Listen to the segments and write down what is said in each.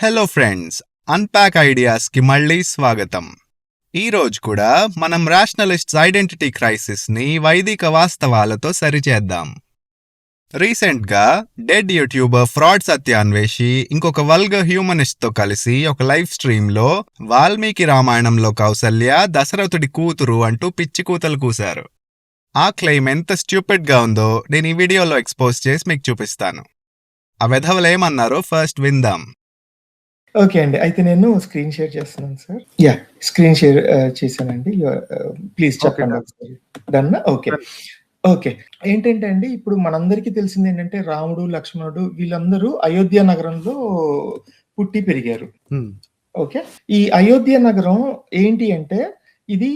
Hello friends, unpack ఐడియాస్కి మళ్ళీ స్వాగతం. ఈరోజు కూడా మనం రేషనలిస్ట్స్ ఐడెంటిటీ క్రైసిస్ని వైదిక వాస్తవాలతో సరిచేద్దాం. రీసెంట్గా డెడ్ యూట్యూబర్ ఫ్రాడ్ సత్యాన్వేషి ఇంకొక వల్గర్ హ్యూమనిస్ట్తో కలిసి ఒక లైవ్ స్ట్రీమ్లో వాల్మీకి రామాయణంలో కౌసల్య దశరథుడి కూతురు అంటూ పిచ్చి కూతలు కూశారు. ఆ క్లెయిమ్ ఎంత స్ట్యూపిడ్గా ఉందో నేను ఈ వీడియోలో ఎక్స్పోజ్ చేసి మీకు చూపిస్తాను. ఆ వెధవలేమన్నారో ఫస్ట్ విందాం. ఓకే అండి. అయితే నేను స్క్రీన్ షేర్ చేస్తున్నాను సార్. స్క్రీన్ షేర్ చేశానండి. ప్లీజ్ చెప్పండి ఒకసారి. డన్నా? ఓకే. ఏంటంటే అండి, ఇప్పుడు మనందరికీ తెలిసింది ఏంటంటే రాముడు, లక్ష్మణుడు వీళ్ళందరూ అయోధ్య నగరంలో పుట్టి పెరిగారు. ఓకే. ఈ అయోధ్య నగరం ఏంటి అంటే ఇది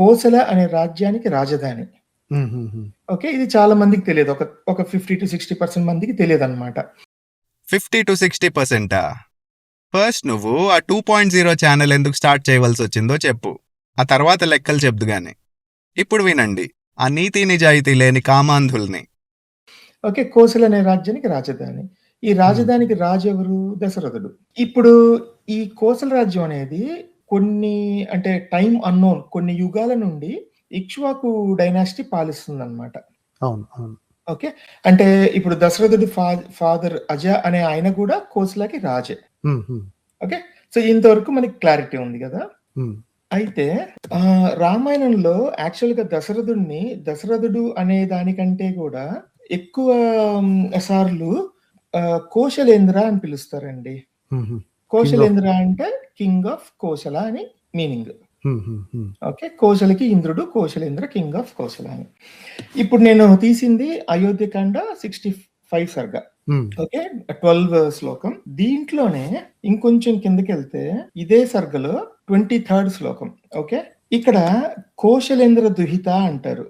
కోసల అనే రాజ్యానికి రాజధాని. ఓకే. ఇది చాలా మందికి తెలియదు. ఒక 50-60% మందికి తెలియదు అనమాట. 50-60%? ఫస్ట్ నువ్వు ఆ 2.0 ఛానల్ ఎందుకు స్టార్ట్ చేయవలసి వచ్చిందో చెప్పు. ఆ తర్వాత లెక్కలు చెప్దు గాని. ఇప్పుడు వినండి ఆ నీతి నిజాయితీ లేని కామాంధుల్ని. ఓకే. కోసల అనే రాజ్యానికి రాజధాని. ఈ రాజధానికి రాజు ఎవరు? దశరథుడు. ఇప్పుడు ఈ కోసల రాజ్యం అనేది అంటే టైం అన్నోన్ కొన్ని యుగాల నుండి ఇక్ష్వాకు డైనాసిటీ పాలిస్తుందన్నమాట. అవును. ఓకే. అంటే ఇప్పుడు దశరథుడి ఫాదర్ అజ అనే ఆయన కూడా కోసలకి రాజే. ఓకే. సో ఇంతవరకు మనకి క్లారిటీ ఉంది కదా. అయితే రామాయణంలో యాక్చువల్గా దశరథుడు అనే దానికంటే కూడా ఎక్కువ సార్లు కోశలేంద్ర అని పిలుస్తారండి. కోశలేంద్ర అంటే కింగ్ ఆఫ్ కోశల అని మీనింగ్. ఓకే. కోశలకి ఇంద్రుడు, కోశలేంద్ర కింగ్ ఆఫ్ కోశల అని. ఇప్పుడు నేను తీసింది అయోధ్యకాండ 65 సర్గ. ఓకే. 12 శ్లోకం. దీంట్లోనే ఇంకొంచెం కిందకి వెళ్తే ఇదే సర్గలో 23rd శ్లోకం. ఓకే. ఇక్కడ కోశలేంద్ర దుహిత అంటారు.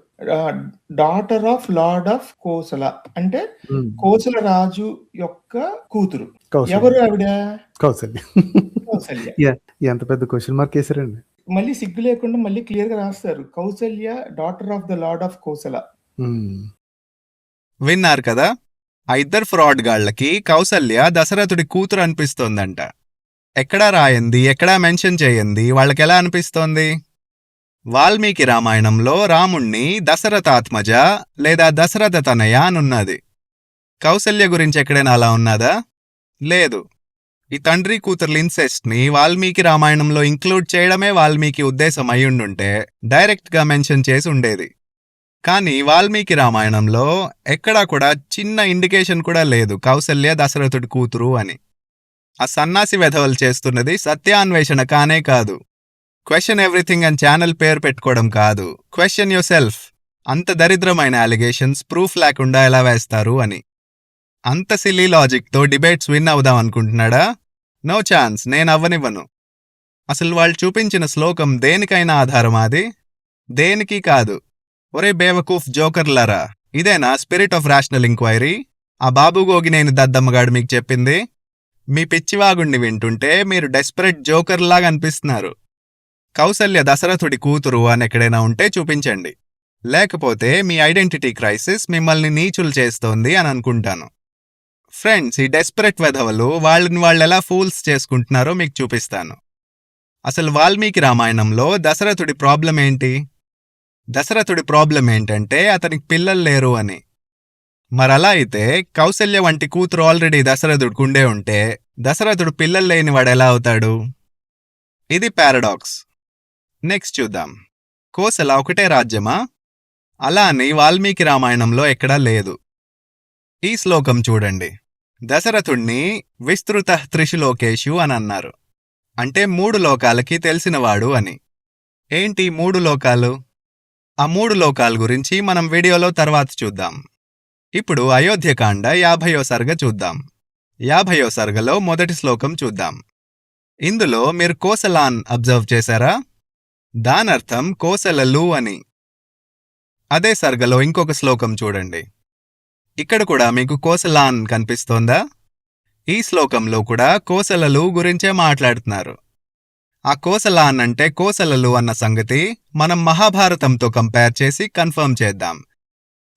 Daughter of lord of Kosala అంటే కోసల రాజు యొక్క కూతురు. ఎవరు ఆవిడ? కౌసల్య. ఎంత పెద్ద క్వశ్చన్ మార్క్ వేసారండి. మళ్ళీ సిగ్గు లేకుండా మళ్ళీ క్లియర్ గా రాస్తారు. Kausalya daughter of the lord of Kosala. విన్నారు కదా, ఆ ఇద్దరు ఫ్రాడ్ గాళ్లకి కౌసల్య దశరథుడి కూతురు అనిపిస్తోందంట. ఎక్కడా రాయంది, ఎక్కడా మెన్షన్ చేయంది, వాళ్ళకెలా అనిపిస్తోంది? వాల్మీకి రామాయణంలో రాముణ్ణి దశరథాత్మజ లేదా దశరథ తనయ అనున్నది. కౌసల్య గురించి ఎక్కడైనా అలా ఉన్నదా? లేదు. ఈ తండ్రి కూతుర్ల ఇన్సెస్ట్ని వాల్మీకి రామాయణంలో ఇంక్లూడ్ చేయడమే వాల్మీకి ఉద్దేశం అయ్యుండుంటే డైరెక్ట్గా మెన్షన్ చేసి ఉండేది. కానీ వాల్మీకి రామాయణంలో ఎక్కడా కూడా చిన్న ఇండికేషన్ కూడా లేదు కౌసల్య దశరథుడి కూతురు అని. ఆ సన్నాసి వెధవలు చేస్తున్నది సత్యాన్వేషణ కానే కాదు. క్వశ్చన్ ఎవ్రీథింగ్ అని ఛానల్ పేరు పెట్టుకోవడం కాదు. Question your self. అంత దరిద్రమైన అలిగేషన్స్ ప్రూఫ్ లేకుండా ఎలా వేస్తారు అని. అంత సిల్లీ లాజిక్తో డిబేట్స్ విన్ అవుదాం అనుకుంటున్నాడా? నో ఛాన్స్, నేను అవ్వనివ్వను. అసలు వాళ్ళు చూపించిన శ్లోకం దేనికైనా ఆధారమాది? దేనికి కాదు. ఒరే బేవకూఫ్ జోకర్లరా, ఇదేనా స్పిరిట్ ఆఫ్ రేషనల్ ఎంక్వైరీ? ఆ బాబు గోగినేని దద్దమ్మగాడు మీకు చెప్పింది? మీ పిచ్చివాగుణ్ణి వింటుంటే మీరు డెస్పరేట్ జోకర్లాగా అనిపిస్తున్నారు. కౌసల్య దశరథుడి కూతురు అని ఎక్కడైనా ఉంటే చూపించండి. లేకపోతే మీ ఐడెంటిటీ క్రైసిస్ మిమ్మల్ని నీచులు చేస్తోంది అని అనుకుంటాను. ఫ్రెండ్స్, ఈ డెస్పరేట్ వెధవలు వాళ్ళెలా ఫూల్స్ చేసుకుంటున్నారో మీకు చూపిస్తాను. అసలు వాల్మీకి రామాయణంలో దశరథుడి ప్రాబ్లం ఏంటి? దశరథుడి ప్రాబ్లం ఏంటంటే అతనికి పిల్లలు లేరు అని. మరలా అయితే కౌసల్య వంటి కూతురు ఆల్రెడీ దశరథుడికి ఉండే ఉంటే దశరథుడు పిల్లలు లేని వాడెలా అవుతాడు? ఇది పారాడాక్స్. నెక్స్ట్ చూద్దాం. కోసల ఒకటే రాజ్యమా? అలా అని వాల్మీకి రామాయణంలో ఎక్కడా లేదు. ఈ శ్లోకం చూడండి. దశరథుణ్ణి విస్తృత త్రిశులోకేషు అని అన్నారు. అంటే 3 లోకాలకి తెలిసినవాడు అని. ఏంటి 3 లోకాలు? ఆ 3 లోకాల గురించి మనం వీడియోలో తర్వాత చూద్దాం. ఇప్పుడు అయోధ్యకాండ 50వ సర్గ చూద్దాం. 50వ సర్గలో మొదటి శ్లోకం చూద్దాం. ఇందులో మీరు కోసలాన్ అబ్జర్వ్ చేశారా? దానర్థం కోసలలు అని. అదే సర్గలో ఇంకొక శ్లోకం చూడండి. ఇక్కడ కూడా మీకు కోసలాన్ కనిపిస్తోందా? ఈ శ్లోకంలో కూడా కోసలలు గురించే మాట్లాడుతున్నారు. ఆ కోసలాన్ అంటే కోసలలు అన్న సంగతి మనం మహాభారతంతో కంపేర్ చేసి కన్ఫర్మ్ చేద్దాం.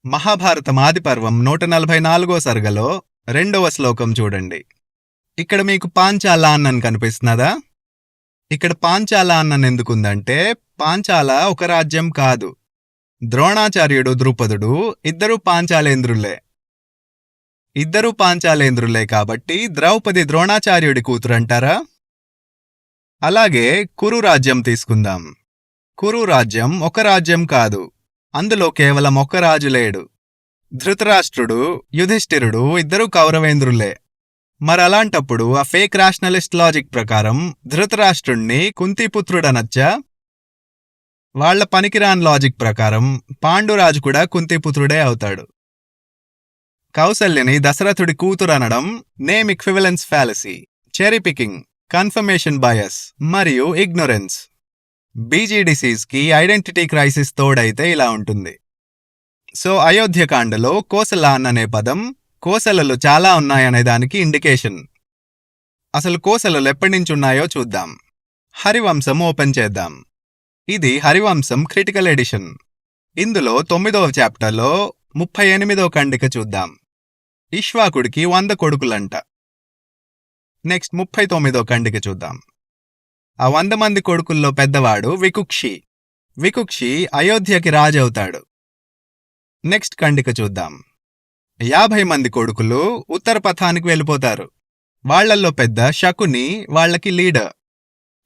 మహాభారతం ఆదిపర్వం 144వ సర్గలో 2వ శ్లోకం చూడండి. ఇక్కడ మీకు పాంచాల అన్నని కనిపిస్తున్నదా? ఇక్కడ పాంచాల అన్నని ఎందుకుందంటే పాంచాల ఒక రాజ్యం కాదు. ద్రోణాచార్యుడు, ద్రుపదుడు ఇద్దరూ పాంచాలేంద్రులే కాబట్టి ద్రౌపది ద్రోణాచార్యుడి కూతురంటారా? అలాగే కురు రాజ్యం తీసుకుందాం. కురు రాజ్యం ఒక రాజ్యం కాదు. అందులో కేవలం ఒక రాజు లేడు. ధృతరాష్ట్రుడు, యుధిష్ఠిరుడు ఇద్దరూ కౌరవేంద్రులే. మరలాంటప్పుడు ఆ ఫేక్ రాషనలిస్ట్ లాజిక్ ప్రకారం ధృతరాష్ట్రుణ్ణి కుంతిపుత్రుడనొచ్చా? వాళ్ల పనికిరాన్ లాజిక్ ప్రకారం పాండురాజు కూడా కుంతిపుత్రుడే అవుతాడు. కౌసల్యని దశరథుడి కూతురనడం name equivalence fallacy, cherry picking, confirmation bias మరియు ఇగ్నోరెన్స్. బీజీ డిసీజ్కి ఐడెంటిటీ క్రైసిస్ తోడైతే ఇలా ఉంటుంది. సో అయోధ్యకాండలో కోసల అనే పదం కోసలలు చాలా ఉన్నాయనే దానికి ఇండికేషన్. అసలు కోసలలు ఎప్పటినుంచున్నాయో చూద్దాం. హరివంశం ఓపెన్ చేద్దాం. ఇది హరివంశం క్రిటికల్ ఎడిషన్. ఇందులో 9వ చాప్టర్లో 38వ ఖండిక చూద్దాం. ఇక్ష్వాకుడికి 100 కొడుకులంట. నెక్స్ట్ 39వ ఖండిక చూద్దాం. ఆ 100 మంది కొడుకుల్లో పెద్దవాడు వికుక్షి. వికుక్షి అయోధ్యకి రాజవుతాడు. నెక్స్ట్ ఖండిక చూద్దాం. 50 మంది కొడుకులు ఉత్తర పథానికి వెళ్ళిపోతారు. వాళ్లల్లో పెద్ద శకుని వాళ్లకి లీడర్.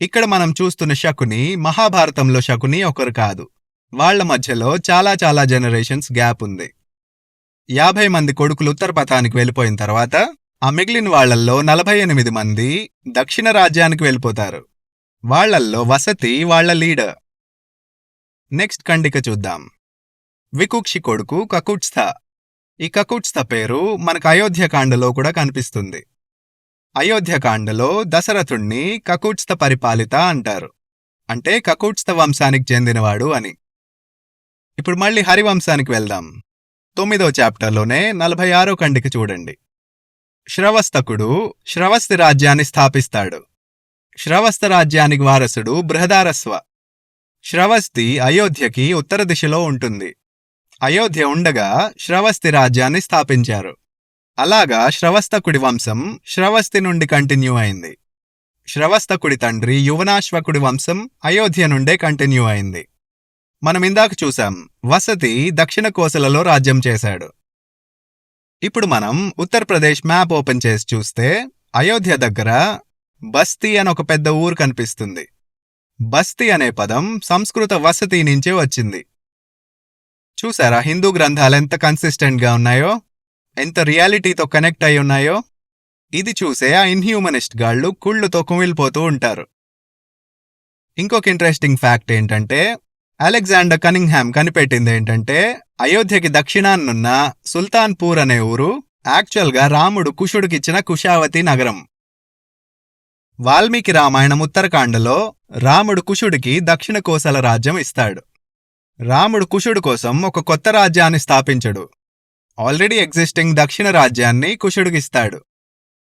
ఇక్కడ మనం చూస్తున్న శకుని మహాభారతంలో శకుని ఒకరు కాదు. వాళ్ల మధ్యలో చాలా జనరేషన్స్ గ్యాప్ ఉంది. 50 మంది కొడుకులు ఉత్తర పథానికి వెళ్ళిపోయిన తర్వాత ఆ మిగిలిన వాళ్లల్లో 48 మంది దక్షిణ రాజ్యానికి వెళ్ళిపోతారు. వాళ్లల్లో వసతి వాళ్ల లీడర్. నెక్స్ట్ ఖండిక చూద్దాం. వికుక్షి కొడుకు కకుత్స్థ. ఈ కకుత్స్థ పేరు మనకు అయోధ్యకాండలో కూడా కనిపిస్తుంది. అయోధ్యకాండలో దశరథుణ్ణి కకుత్స్థ పరిపాలిత అంటారు. అంటే కకుత్స్థ వంశానికి చెందినవాడు అని. ఇప్పుడు మళ్ళీ హరివంశానికి వెళ్దాం. 9వ చాప్టర్లోనే 46వ ఖండిక చూడండి. శ్రవస్తకుడు శ్రవస్తి రాజ్యాన్ని స్థాపిస్తాడు. శ్రవస్త రాజ్యానికి వారసుడు బృహదారస్వ. శ్రవస్తి అయోధ్యకి ఉత్తర దిశలో ఉంటుంది. అయోధ్య ఉండగా శ్రవస్తి రాజ్యాన్ని స్థాపించారు. అలాగా శ్రవస్తకుడి వంశం శ్రవస్తి నుండి కంటిన్యూ అయింది. శ్రవస్తకుడి తండ్రి యువనాశ్వకుడి వంశం అయోధ్య నుండే కంటిన్యూ అయింది. మనం ఇందాక చూసాం, వసతి దక్షిణ కోసలలో రాజ్యం చేశాడు. ఇప్పుడు మనం ఉత్తరప్రదేశ్ మ్యాప్ ఓపెన్ చేసి చూస్తే అయోధ్య దగ్గర బస్తీ అని ఒక పెద్ద ఊరు కనిపిస్తుంది. బస్తీ అనే పదం సంస్కృత వసతి నుంచే వచ్చింది. చూసారా హిందూ గ్రంథాలు ఎంత కన్సిస్టెంట్గా ఉన్నాయో, ఎంత రియాలిటీతో కనెక్ట్ అయి ఉన్నాయో? ఇది చూసే ఆ ఇన్హ్యూమనిస్ట్ గాళ్లు కుళ్ళుతో కుమిలిపోతూ ఉంటారు. ఇంకొక ఇంట్రెస్టింగ్ ఫ్యాక్ట్ ఏంటంటే, అలెగ్జాండర్ కనింగ్హామ్ కనిపెట్టింది ఏంటంటే, అయోధ్యకి దక్షిణాన్నున్న సుల్తాన్పూర్ అనే ఊరు యాక్చువల్గా రాముడు కుషుడికిచ్చిన కుషావతి నగరం. వాల్మీకి రామాయణం ఉత్తరకాండలో రాముడు కుషుడికి దక్షిణ కోసల రాజ్యం ఇస్తాడు. రాముడు కుషుడు కోసం ఒక కొత్త రాజ్యాన్ని స్థాపించడు. ఆల్రెడీ ఎగ్జిస్టింగ్ దక్షిణ రాజ్యాన్ని కుషుడికిస్తాడు.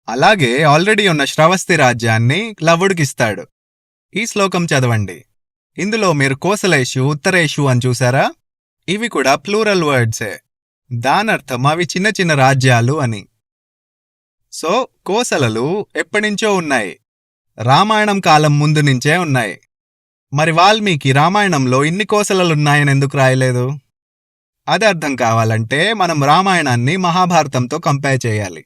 అలాగే ఆల్రెడీ ఉన్న శ్రవస్తి రాజ్యాన్ని లవుడికిస్తాడు. ఈ శ్లోకం చదవండి. ఇందులో మీరు కోసలేషు, ఉత్తరేషు అని చూసారా? ఇవి కూడా ప్లూరల్ వర్డ్సే. దానర్థం అవి చిన్న చిన్న రాజ్యాలు అని. సో కోసలలు ఎప్పటినుంచో ఉన్నాయి. రామాయణం కాలం ముందు నుంచే ఉన్నాయి. మరి వాల్మీకి రామాయణంలో ఇన్ని కోసలలున్నాయని ఎందుకు రాయలేదు? అది అర్థం కావాలంటే మనం రామాయణాన్ని మహాభారతంతో కంపేర్ చేయాలి.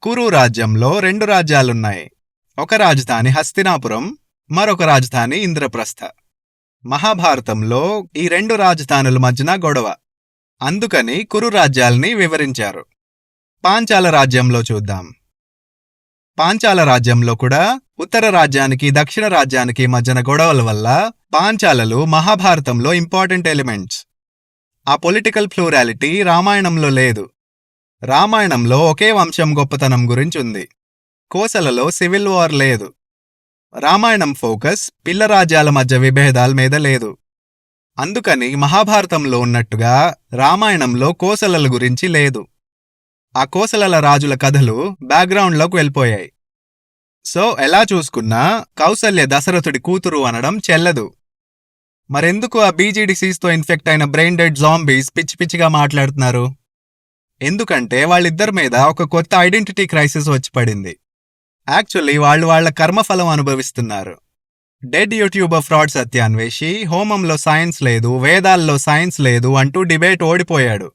కురు రాజ్యంలో 2 రాజ్యాలున్నాయి. ఒక రాజధాని హస్తినాపురం, మరొక రాజధాని ఇంద్రప్రస్థ. మహాభారతంలో ఈ 2 రాజధానుల మధ్యన గొడవ. అందుకని కురు రాజ్యాల్ని వివరించారు. పాంచాల రాజ్యంలో చూద్దాం. పాంచాల రాజ్యంలో కూడా ఉత్తర రాజ్యానికి దక్షిణ రాజ్యానికి మధ్యన గొడవల వల్ల పాంచాలలు మహాభారతంలో ఇంపార్టెంట్ ఎలిమెంట్స్. ఆ పొలిటికల్ ప్లూరాలిటీ రామాయణంలో లేదు. రామాయణంలో ఒకే వంశం గొప్పతనం గురించి ఉంది. కోసలలో సివిల్ వార్ లేదు. రామాయణం ఫోకస్ పిల్ల రాజ్యాల మధ్య విభేదాల మీద లేదు. అందుకని మహాభారతంలో ఉన్నట్టుగా రామాయణంలో కోసలల గురించి లేదు. ఆ కోసలల రాజుల కథలు బ్యాక్గ్రౌండ్లోకి వెళ్ళిపోయాయి. సో ఎలా చూసుకున్నా కౌసల్య దశరథుడి కూతురు అనడం చెల్లదు. మరెందుకు ఆ బీజీ డిసీజ్తో ఇన్ఫెక్ట్ అయిన బ్రెయిన్ డెడ్ జాంబీస్ పిచ్చి పిచ్చిగా మాట్లాడుతున్నారు? ఎందుకంటే వాళ్ళిద్దరి మీద ఒక కొత్త ఐడెంటిటీ క్రైసిస్ వచ్చి పడింది. యాక్చువల్లీ వాళ్ళు వాళ్ళ కర్మఫలం అనుభవిస్తున్నారు. డెడ్ యూట్యూబర్ ఫ్రాడ్ సత్యాన్వేషి హోమంలో సైన్స్ లేదు, వేదాల్లో సైన్స్ లేదు అంటూ డిబేట్ ఓడిపోయాడు.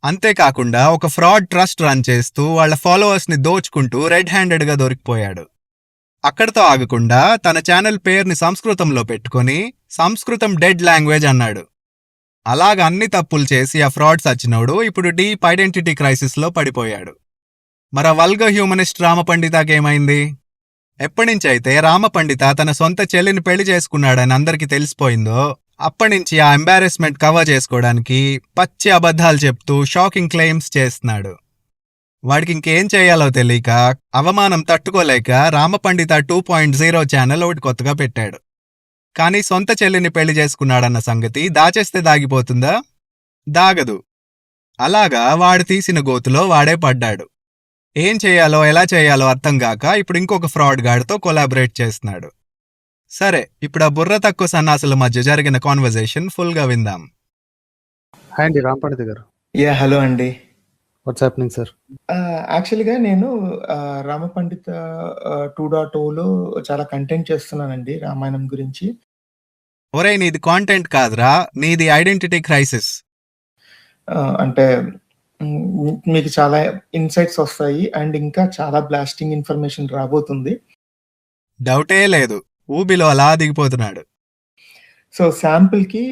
అంతేకాకుండా ఒక ఫ్రాడ్ ట్రస్ట్ రన్ చేస్తూ వాళ్ళ ఫాలోవర్స్ని దోచుకుంటూ రెడ్ హ్యాండెడ్గా దొరికిపోయాడు. అక్కడితో ఆగకుండా తన ఛానల్ పేరుని సంస్కృతంలో పెట్టుకొని సంస్కృతం డెడ్ లాంగ్వేజ్ అన్నాడు. అలాగ అన్ని తప్పులు చేసి ఆ ఫ్రాడ్ సచ్చినోడు ఇప్పుడు డీప్ ఐడెంటిటీ క్రైసిస్లో పడిపోయాడు. మరి ఆ వల్గర్ హ్యూమనిస్ట్ రామపండితకేమైంది? ఎప్పటినుంచైతే రామపండిత తన సొంత చెల్లిని పెళ్లి చేసుకున్నాడని అందరికీ తెలిసిపోయిందో అప్పటినుంచి ఆ ఎంబారెస్మెంట్ కవర్ చేసుకోవడానికి పచ్చి అబద్ధాలు చెప్తూ షాకింగ్ క్లెయిమ్స్ చేస్తున్నాడు. వాడికి ఇంకేం చేయాలో తెలియక, అవమానం తట్టుకోలేక రామపండిత 2.0 ఛానల్ ఒకటి కొత్తగా పెట్టాడు. కానీ సొంత చెల్లిని పెళ్లి చేసుకున్నాడన్న సంగతి దాచేస్తే దాగిపోతుందా? దాగదు. అలాగా వాడు తీసిన గోతులో వాడే పడ్డాడు. ఏం చేయాలో ఎలా చేయాలో అర్థం కాక ఇప్పుడు ఇంకొక ఫ్రాడ్ గాడితో కొలాబరేట్ చేస్తున్నాడు. సరే, ఇప్పుడు ఆ బుర్ర తక్కువ సన్నాసుల మధ్య జరిగిన కాన్వర్జేషన్ ఫుల్గా విందాం. హాయ్ అండి, రాంపండిత గారు. హలో అండి. What's happening sir? యాక్చువల్గా నేను రామపండిత 2.0లో చాలా కంటెంట్ చేస్తున్నానండి రామాయణం గురించి. ఒరే, నీది కాంటెంట్ కాదురా, నీది ఐడెంటిటీ క్రైసిస్. అంటే మీకు చాలా ఇన్సైట్స్ వస్తాయి అండ్ ఇంకా చాలా బ్లాస్టింగ్ ఇన్ఫర్మేషన్ రాబోతుంది. డౌటే లేదు, ఊబిలో అలా దిగిపోతున్నాడు. సో శాంపుల్కి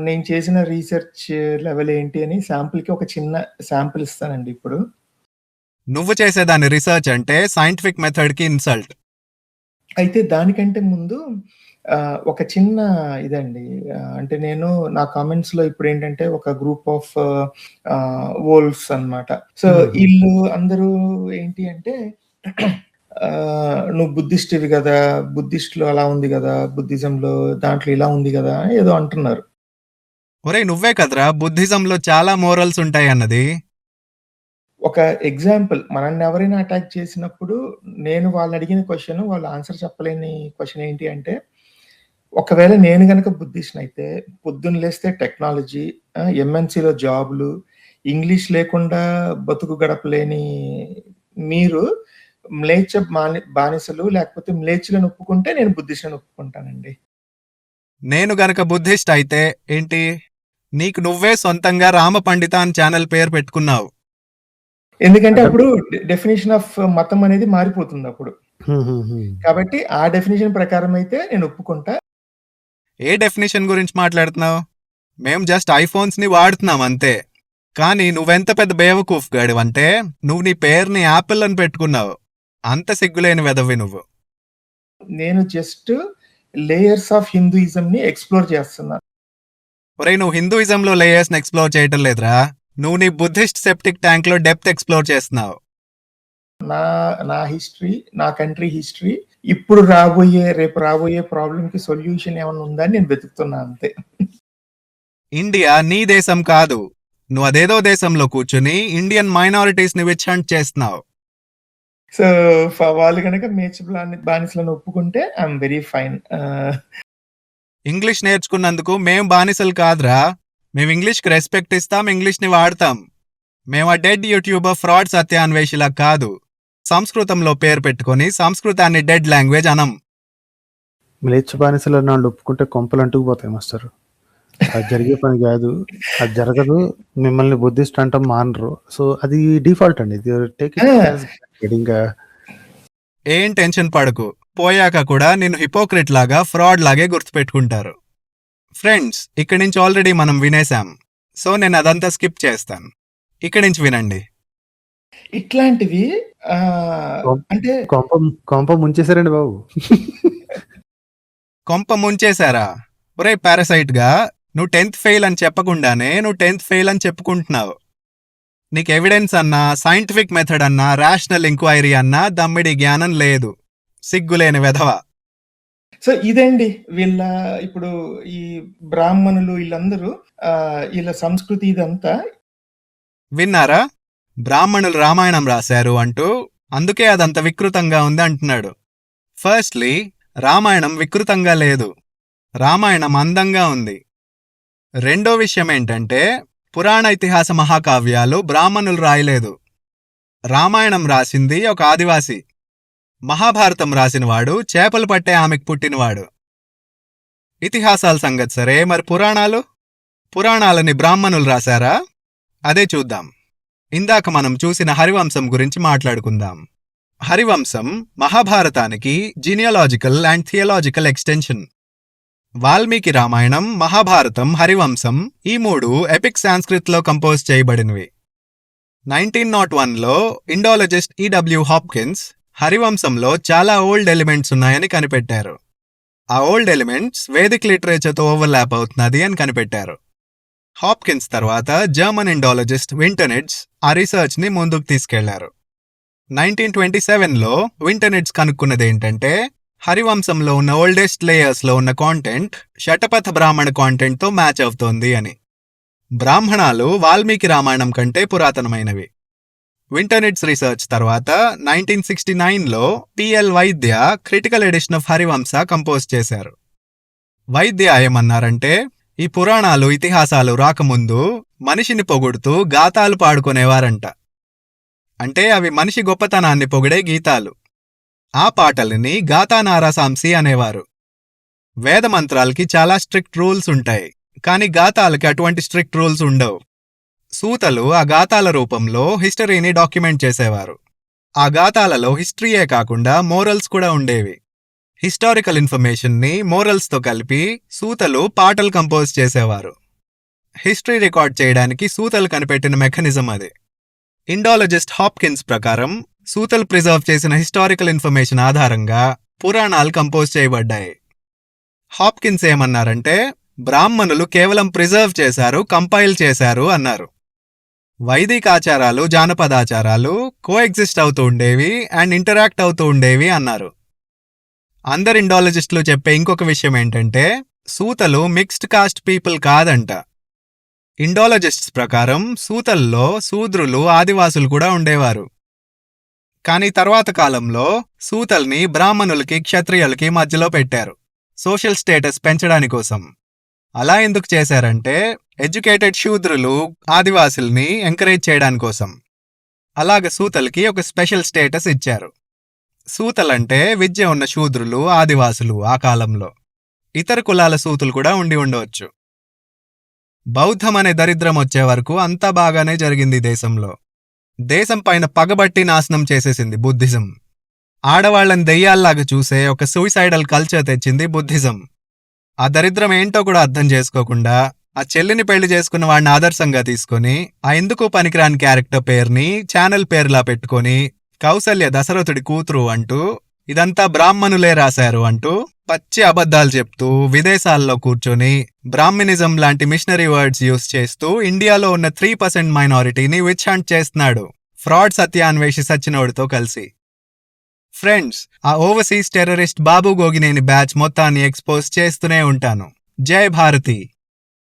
నేను చేసిన రీసెర్చ్ లెవెల్ ఏంటి అని శాంపుల్కి ఒక చిన్న శాంపుల్ ఇస్తానండి ఇప్పుడు. నువ్వు చేసేదాని రీసెర్చ్ అంటే సైంటిఫిక్ మెథడ్కి ఇన్సల్ట్. అయితే దానికంటే ముందు ఒక చిన్న ఇదండి, అంటే నేను నా కామెంట్స్లో ఇప్పుడు ఏంటంటే ఒక గ్రూప్ ఆఫ్ వోల్ఫ్స్ అన్నమాట. సో వీళ్ళు అందరూ ఏంటి అంటే నువ్వు బుద్ధిస్ట్వి కదా, బుద్ధిస్ట్లో అలా ఉంది కదా, బుద్ధిజంలో దాంట్లో ఇలా ఉంది కదా ఏదో అంటున్నారు. ఒరే, నువ్వే కదరా బుద్ధిజంలో చాలా మోరల్స్ ఉంటాయి అన్నది. ఒక ఎగ్జాంపుల్, మనల్ని ఎవరైనా అటాక్ చేసినప్పుడు నేను వాళ్ళని అడిగిన క్వశ్చన్, వాళ్ళు ఆన్సర్ చెప్పలేని క్వశ్చన్ ఏంటి అంటే, ఒకవేళ నేను గనక బుద్ధిస్ట్ అయితే పొద్దున్న లేస్తే టెక్నాలజీ, ఎంఎన్సీలో జాబులు, ఇంగ్లీష్ లేకుండా బతుకు గడపలేని మీరు మ్లేచ్ఛ బానిసలు లేకపోతే మ్లేచ్ఛలను ఒప్పుకుంటే నేను బుద్ధిస్ట్ని ఒప్పుకుంటానండి. నేను గనక బుద్ధిస్ట్ అయితే ఏంటి, నీకు నువ్వే సొంతంగా రామపండిత అని ఛానల్ పేరు పెట్టుకున్నావు. ఎందుకంటే అప్పుడు డెఫినేషన్ ఆఫ్ మతం అనేది మారిపోతుంది అప్పుడు. కాబట్టి ఆ డెఫినేషన్ ప్రకారం అయితే నేను ఒప్పుకుంటా. ఏ డెఫినేషన్ గురించి మాట్లాడుతున్నావు? మేం జస్ట్ ఐఫోన్స్ని వాడుతున్నాం అంతే. కానీ నువ్వెంత పెద్ద బేవకూఫ్ గాడివంటే నువ్వు నీ పేరుని యాపిల్ అని పెట్టుకున్నావు. అంత సిగ్గులేని వెదవి నువ్వు. నేను జస్ట్ లేయర్స్ ఆఫ్ హిందూయిజంని ఎక్స్ప్లోర్ చేస్తున్నాను. ఒరే, నువ్వు హిందూయిజంలో లేయర్స్ని ఎక్స్ప్లోర్ చేయటం లేదురా, నువ్వు నీ బుద్ధిస్ట్ సెప్టిక్ ట్యాంక్లో డెప్త్ ఎక్స్ప్లోర్ చేస్తున్నావు. నా హిస్టరీ, నా కంట్రీ హిస్టరీ, ఇప్పుడు రేపు రాబోయే ప్రాబ్లంకి సొల్యూషన్ ఏమైనా ఉందని నేను వెతుకుతున్నా అంతే. ఇండియా నీ దేశం కాదు, నువ్వు అదేదో దేశంలో కూర్చుని ఇండియన్ మైనారిటీస్ని విచ్ హంట్ చేస్తున్నావు. సో వాళ్ళు కనుక మేచ్ బానిసలను ఒప్పుకుంటే ఐఎమ్ వెరీ ఫైన్. ఇంగ్లీష్ నేర్చుకున్నందుకు మేం బానిసలు కాదురా, మేము ఇంగ్లీష్కి రెస్పెక్ట్ ఇస్తాం, ఇంగ్లీష్ని వాడతాం. మేము ఆ డెడ్ యూట్యూబర్ ఫ్రాడ్ సత్యాన్వేషిలా కాదు, సంస్కృతంలో పేరు పెట్టుకొని సంస్కృతాన్ని డెడ్ లాంగ్వేజ్ అనం. మ్లేచ్ఛ బానిసలు వాళ్ళు ఒప్పుకుంటే కొంపలు అంటుకుపోతాయి మాస్టర్. అది జరిగే పని కాదు, అది జరగదు. మిమ్మల్ని బుద్ధిస్ట్ అంటాం మానరు. సో అది డిఫాల్ట్ అండి. ఇంకా ఏం టెన్షన్ పడకు, పోయాక కూడా నిన్ను హిపోక్రిట్ లాగా ఫ్రాడ్ లాగే గుర్తుపెట్టుకుంటారు. ఫ్రెండ్స్, ఇక్కడి నుంచి ఆల్రెడీ మనం వినేశాం, సో నేను అదంతా స్కిప్ చేస్తాను. ఇక్కడి నుంచి వినండి. ఇట్లాంటివి అంటే కొంప ముంచేశారండి బాబు. కొంప ముంచేశారా? ఒరే పారాసైట్గా, నువ్వు 10th ఫెయిల్ అని చెప్పకుండానే నువ్వు 10th ఫెయిల్ అని చెప్పుకుంటున్నావు. నీకు ఎవిడెన్స్ అన్నా, సైంటిఫిక్ మెథడ్ అన్నా, రేషనల్ ఎంక్వైరీ అన్నా దమ్మిడి జ్ఞానం లేదు. సిగ్గులేని వెధవ. సో ఇదండి వీళ్ళ ఇప్పుడు ఈ బ్రాహ్మణులు వీళ్ళందరూ వీళ్ళ సంస్కృతి ఇదంతా విన్నారా? బ్రాహ్మణులు రామాయణం రాశారు అంటూ, అందుకే అదంత వికృతంగా ఉంది అంటున్నాడు. ఫస్ట్లీ, రామాయణం వికృతంగా లేదు, రామాయణం అందంగా ఉంది. రెండో విషయం ఏంటంటే, పురాణ ఇతిహాస మహాకావ్యాలు బ్రాహ్మణులు రాయలేదు. రామాయణం రాసింది ఒక ఆదివాసి. మహాభారతం రాసినవాడు చేపలు పట్టే ఆమెకు పుట్టినవాడు. ఇతిహాసాల సంగతి సరే, మరి పురాణాలు? పురాణాలని బ్రాహ్మణులు రాశారా? అదే చూద్దాం. ఇందాక మనం చూసిన హరివంశం గురించి మాట్లాడుకుందాం. హరివంశం మహాభారతానికి genealogical and theological extension. Valmiki Ramayana, Mahabharata, Harivamsa ఈ మూడు ఎపిక్ సాంస్క్రిట్లో కంపోజ్ చేయబడినవి. 1901లో ఇండాలజిస్ట్ E.W. హాప్కిన్స్ హరివంశంలో చాలా ఓల్డ్ ఎలిమెంట్స్ ఉన్నాయని కనిపెట్టారు. ఆ ఓల్డ్ ఎలిమెంట్స్ వేదిక్ లిటరేచర్తో ఓవర్లాప్ అవుతున్నది అని కనిపెట్టారు. హాప్కిన్స్ తర్వాత జర్మన్ ఇండాలజిస్ట్ వింటర్నిట్స్ ఆ రీసెర్చ్ని ముందుకు తీసుకెళ్లారు. 1927లో వింటర్నిట్స్ కనుక్కున్నదేంటంటే హరివంశంలో ఉన్న ఓల్డెస్ట్ లేయర్స్లో ఉన్న కాంటెంట్ శటపథ బ్రాహ్మణ కాంటెంట్తో మ్యాచ్ అవుతోంది అని. బ్రాహ్మణాలు వాల్మీకి రామాయణం కంటే పురాతనమైనవి. వింటర్నిట్స్ రీసెర్చ్ తర్వాత 1969లో P.L. Vaidya critical edition of Harivamsa compose చేశారు. వైద్య ఏమన్నారంటే, ఈ పురాణాలు ఇతిహాసాలు రాకముందు మనిషిని పొగుడుతూ గాతాలు పాడుకునేవారంట. అంటే అవి మనిషి గొప్పతనాన్ని పొగిడే గీతాలు. ఆ పాటలని గాతానారాసాంసి అనేవారు. వేదమంత్రాలకి చాలా స్ట్రిక్ట్ రూల్స్ ఉంటాయి, కానీ గాతాలకి అటువంటి స్ట్రిక్ట్ రూల్స్ ఉండవు. సూతలు ఆ గాతాల రూపంలో హిస్టరీని డాక్యుమెంట్ చేసేవారు. ఆ గాతాలలో హిస్టరీయే కాకుండా మోరల్స్ కూడా ఉండేవి. హిస్టారికల్ ఇన్ఫర్మేషన్ని మోరల్స్తో కలిపి సూతలు పాటలు కంపోజ్ చేసేవారు. హిస్టరీ రికార్డ్ చేయడానికి సూతలు కనిపెట్టిన మెకానిజం అది. ఇండాలజిస్ట్ హాప్కిన్స్ ప్రకారం సూతలు ప్రిజర్వ్ చేసిన హిస్టారికల్ ఇన్ఫర్మేషన్ ఆధారంగా పురాణాలు కంపోజ్ చేయబడ్డాయి. హాప్కిన్స్ ఏమన్నారంటే, బ్రాహ్మణులు కేవలం ప్రిజర్వ్ చేశారు, కంపైల్ చేశారు అన్నారు. వైదిక ఆచారాలు, జానపదాచారాలు కోఎగ్జిస్ట్ అవుతూ ఉండేవి అండ్ ఇంటరాక్ట్ అవుతూ ఉండేవి అన్నారు. అందరు ఇండాలజిస్టులు చెప్పే ఇంకొక విషయం ఏంటంటే, సూతలు మిక్స్డ్ కాస్ట్ పీపుల్ కాదంట. ఇండాలజిస్ట్స్ ప్రకారం సూతల్లో శూద్రులు, ఆదివాసులు కూడా ఉండేవారు. కానీ తర్వాత కాలంలో సూతల్ని బ్రాహ్మణులకి, క్షత్రియులకి మధ్యలో పెట్టారు, సోషల్ స్టేటస్ పెంచడాని కోసం. అలా ఎందుకు చేశారంటే, ఎడ్యుకేటెడ్ శూద్రులు, ఆదివాసుల్ని ఎంకరేజ్ చేయడానికోసం. అలాగ సూతలకి ఒక స్పెషల్ స్టేటస్ ఇచ్చారు. సూతలంటే విద్య ఉన్న శూద్రులు, ఆదివాసులు ఆ కాలంలో. ఇతర కులాల సూతులు కూడా ఉండి ఉండవచ్చు. బౌద్ధం అనే దరిద్రం వచ్చే వరకు అంతా బాగానే జరిగింది దేశంలో. దేశం పైన పగబట్టి నాశనం చేసేసింది బుద్ధిజం. ఆడవాళ్లని దెయ్యాల్లాగా చూసే ఒక సూసైడల్ కల్చర్ తెచ్చింది బుద్ధిజం. ఆ దరిద్రం ఏంటో కూడా అర్థం చేసుకోకుండా ఆ చెల్లిని పెళ్లి చేసుకున్న వాడిని ఆదర్శంగా తీసుకుని ఆ ఎందుకు పనికిరాని క్యారెక్టర్ పేరుని ఛానల్ పేరులా పెట్టుకుని కౌసల్య దశరథుడి కూతురు అంటూ, ఇదంతా బ్రాహ్మణులే రాశారు అంటూ పచ్చి అబద్ధాలు చెప్తూ విదేశాల్లో కూర్చొని బ్రాహ్మినిజం లాంటి మిషనరీ వర్డ్స్ యూస్ చేస్తూ ఇండియాలో ఉన్న 3% మైనారిటీని విచ్ హంట్ చేస్తున్నాడు ఫ్రాడ్ సత్యాన్వేషి సచ్చినోడితో కలిసి. ఫ్రెండ్స్, ఆ ఓవర్సీస్ టెర్రరిస్ట్ బాబు గోగినేని బ్యాచ్ మొత్తాన్ని ఎక్స్పోజ్ చేస్తూనే ఉంటాను. జై భారతి.